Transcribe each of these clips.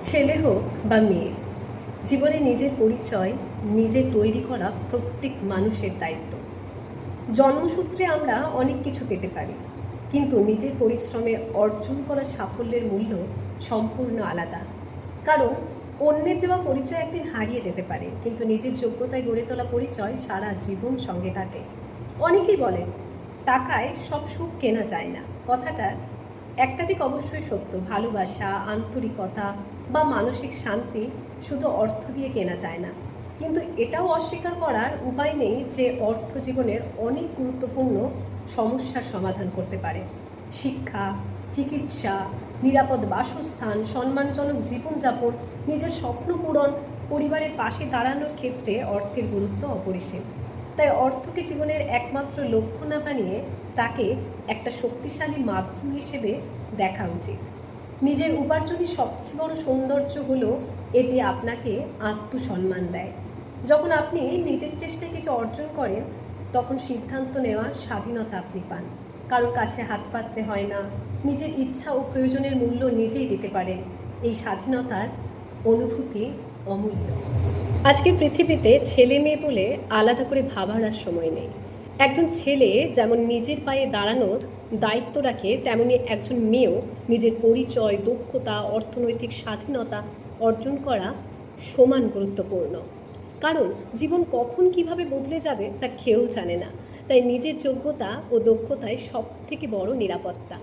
ছেলে হোক বা মেয়ে, জীবনে নিজের পরিচয় নিজে তৈরি করা প্রত্যেক মানুষের দায়িত্ব। জন্মসূত্রে আমরা অনেক কিছু পেতে পারি, কিন্তু নিজের পরিশ্রমে অর্জন করা সাফল্যের মূল্য সম্পূর্ণ আলাদা। কারণ অন্যের দেওয়া পরিচয় একদিন হারিয়ে যেতে পারে, কিন্তু নিজের যোগ্যতায় গড়ে তোলা পরিচয় সারা জীবন সঙ্গে থাকে। অনেকেই বলেন টাকায় সব সুখ কেনা যায় না। কথাটার একটা দিক অবশ্যই সত্য। ভালোবাসা, আন্তরিকতা বা মানসিক শান্তি শুধু অর্থ দিয়ে কেনা যায় না। কিন্তু এটাও অস্বীকার করার উপায় নেই যে অর্থ জীবনের অনেক গুরুত্বপূর্ণ সমস্যার সমাধান করতে পারে। শিক্ষা, চিকিৎসা, নিরাপদ বাসস্থান, সম্মানজনক জীবনযাপন, নিজের স্বপ্ন পূরণ, পরিবারের পাশে দাঁড়ানোর ক্ষেত্রে অর্থের গুরুত্ব অপরিসীম। তাই অর্থকে জীবনের একমাত্র লক্ষ্য না বানিয়ে তাকে একটা শক্তিশালী মাধ্যম হিসেবে দেখা উচিত। নিজের উপার্জনের সবচেয়ে বড় সৌন্দর্য হলো এটি আপনাকে আত্মসম্মান দেয়। যখন আপনি নিজের চেষ্টায় কিছু অর্জন করেন, তখন সিদ্ধান্ত নেওয়ার স্বাধীনতা আপনি পান। কারোর কাছে হাত পাততে হয় না, নিজের ইচ্ছা ও প্রয়োজনের মূল্য নিজেই দিতে পারেন। এই স্বাধীনতার অনুভূতি অমূল্য। আজকের পৃথিবীতে ছেলে মেয়ে বলে আলাদা করে ভাবার আর সময় নেই। একজন ছেলে যেমন নিজের পায়ে দাঁড়ানোর দায়িত্ব রাখে, তেমনি একজন মেয়েও নিজের পরিচয়, দক্ষতা, অর্থনৈতিক স্বাধীনতা অর্জন করা সমান গুরুত্বপূর্ণ। কারণ জীবন কখন কিভাবে বদলে যাবে তা কেউ জানে না। তাই নিজের যোগ্যতা ও দক্ষতাই সবথেকে বড় নিরাপত্তা।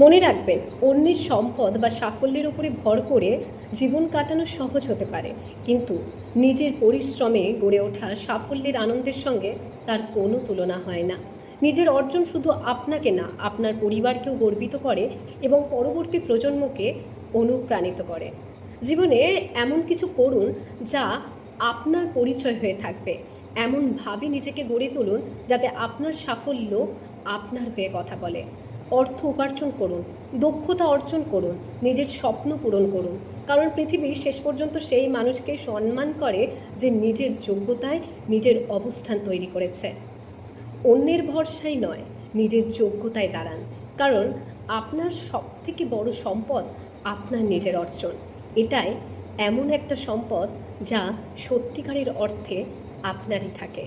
মনে রাখবেন, অন্যের সম্পদ বা সাফল্যের উপরে ভর করে জীবন কাটানো সহজ হতে পারে, কিন্তু নিজের পরিশ্রমে গড়ে ওঠা সাফল্যের আনন্দের সঙ্গে তার কোনো তুলনা হয় না। নিজের অর্জন শুধু আপনাকে না, আপনার পরিবারকেও গর্বিত করে এবং পরবর্তী প্রজন্মকে অনুপ্রাণিত করে। জীবনে এমন কিছু করুন যা আপনার পরিচয় হয়ে থাকবে। এমনভাবে নিজেকে গড়ে তুলুন যাতে আপনার সাফল্য আপনার হয়ে কথা বলে। অর্থ উপার্জন করুন, দক্ষতা অর্জন করুন, নিজের স্বপ্ন পূরণ করুন। কারণ পৃথিবী শেষ পর্যন্ত সেই মানুষকে সম্মান করে যে নিজের যোগ্যতায় নিজের অবস্থান তৈরি করেছে। অন্যের ভরসায় নয়, নিজের যোগ্যতায় দাঁড়ান। কারণ আপনার সবথেকে বড় সম্পদ আপনার নিজের অর্জন। এটাই এমন একটা সম্পদ যা সত্যিকারের অর্থে আপনারই থাকে।